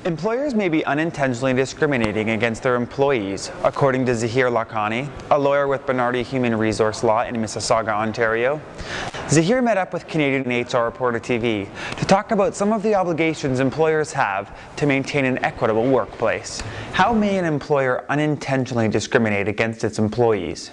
Employers may be unintentionally discriminating against their employees, according to Zaheer Lakhani, a lawyer with Bernardi Human Resource Law in Mississauga, Ontario. Zaheer met up with Canadian HR Reporter TV to talk about some of the obligations employers have to maintain an equitable workplace. How may an employer unintentionally discriminate against its employees?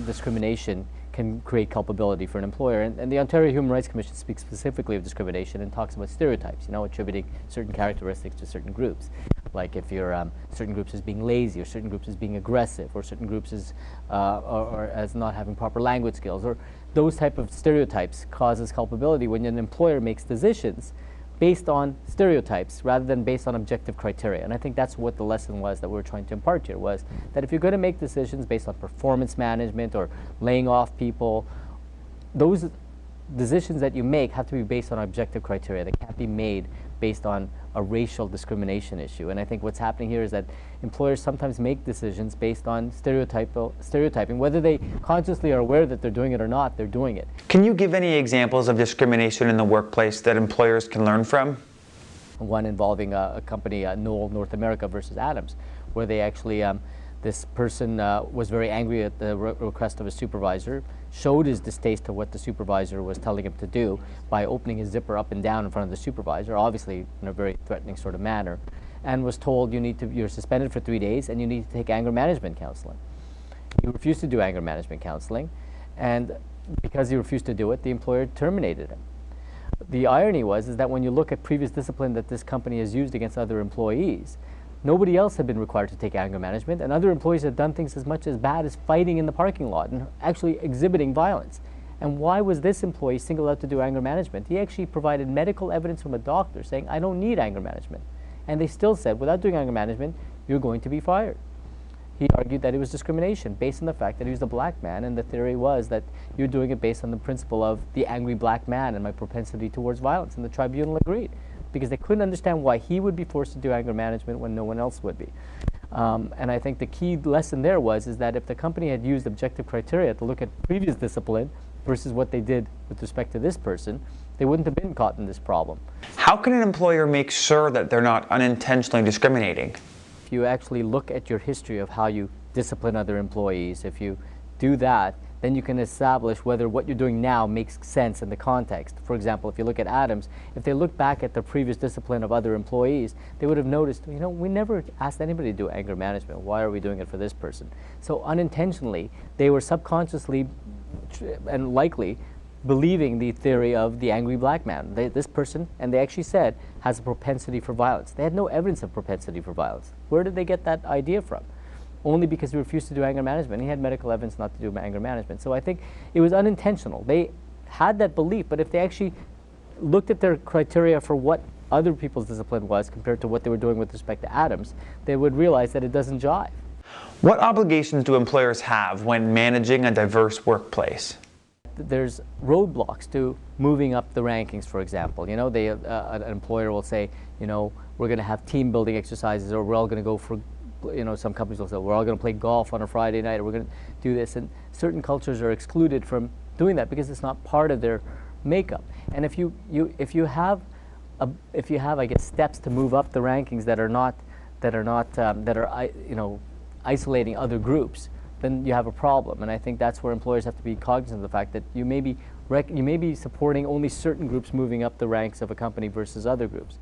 Discrimination can create culpability for an employer, and the Ontario Human Rights Commission speaks specifically of discrimination and talks about stereotypes, attributing certain characteristics to certain groups. Like if you're certain groups as being lazy, or certain groups as being aggressive, or certain groups as, or as not having proper language skills, or those type of stereotypes causes culpability when an employer makes decisions based on stereotypes rather than based on objective criteria. And I think that's what the lesson was that we were trying to impart here, was that if you're going to make decisions based on performance management or laying off people, those decisions that you make have to be based on objective criteria. They can't be made based on a racial discrimination issue. And I think what's happening here is that employers sometimes make decisions based on stereotyping. Whether they consciously are aware that they're doing it or not, they're doing it. Can you give any examples of discrimination in the workplace that employers can learn from? One involving a company, Knoll North America versus Adams, where they actually, this person was very angry at the request of a supervisor, showed his distaste to what the supervisor was telling him to do by opening his zipper up and down in front of the supervisor, obviously in a very threatening sort of manner, and was told you're suspended for 3 days and you need to take anger management counseling. He refused to do anger management counseling, and because he refused to do it, the employer terminated him. The irony is that when you look at previous discipline that this company has used against other employees, nobody else had been required to take anger management, and other employees had done things as much as bad as fighting in the parking lot and actually exhibiting violence. And why was this employee singled out to do anger management? He actually provided medical evidence from a doctor saying, I don't need anger management. And they still said, without doing anger management, you're going to be fired. He argued that it was discrimination based on the fact that he was a black man, and the theory was that you're doing it based on the principle of the angry black man and my propensity towards violence, and the tribunal agreed, because they couldn't understand why he would be forced to do anger management when no one else would be. And I think the key lesson there is that if the company had used objective criteria to look at previous discipline versus what they did with respect to this person, they wouldn't have been caught in this problem. How can an employer make sure that they're not unintentionally discriminating? If you actually look at your history of how you discipline other employees, if you do that, then you can establish whether what you're doing now makes sense in the context. For example, if you look at Adams, if they look back at the previous discipline of other employees, they would have noticed, we never asked anybody to do anger management. Why are we doing it for this person? So unintentionally, they were subconsciously and likely believing the theory of the angry black man. This person, and they actually said, has a propensity for violence. They had no evidence of propensity for violence. Where did they get that idea from? Only because he refused to do anger management. He had medical evidence not to do anger management. So I think it was unintentional. They had that belief, but if they actually looked at their criteria for what other people's discipline was compared to what they were doing with respect to Adams, they would realize that it doesn't jive. What obligations do employers have when managing a diverse workplace? There's roadblocks to moving up the rankings, for example. An employer will say, we're going to have team building exercises, or we're all going to go for, some companies will say, we're all going to play golf on a Friday night, or we're going to do this. And certain cultures are excluded from doing that because it's not part of their makeup. And if you have, I guess, steps to move up the rankings that are isolating other groups, then you have a problem. And I think that's where employers have to be cognizant of the fact that you may be supporting only certain groups moving up the ranks of a company versus other groups.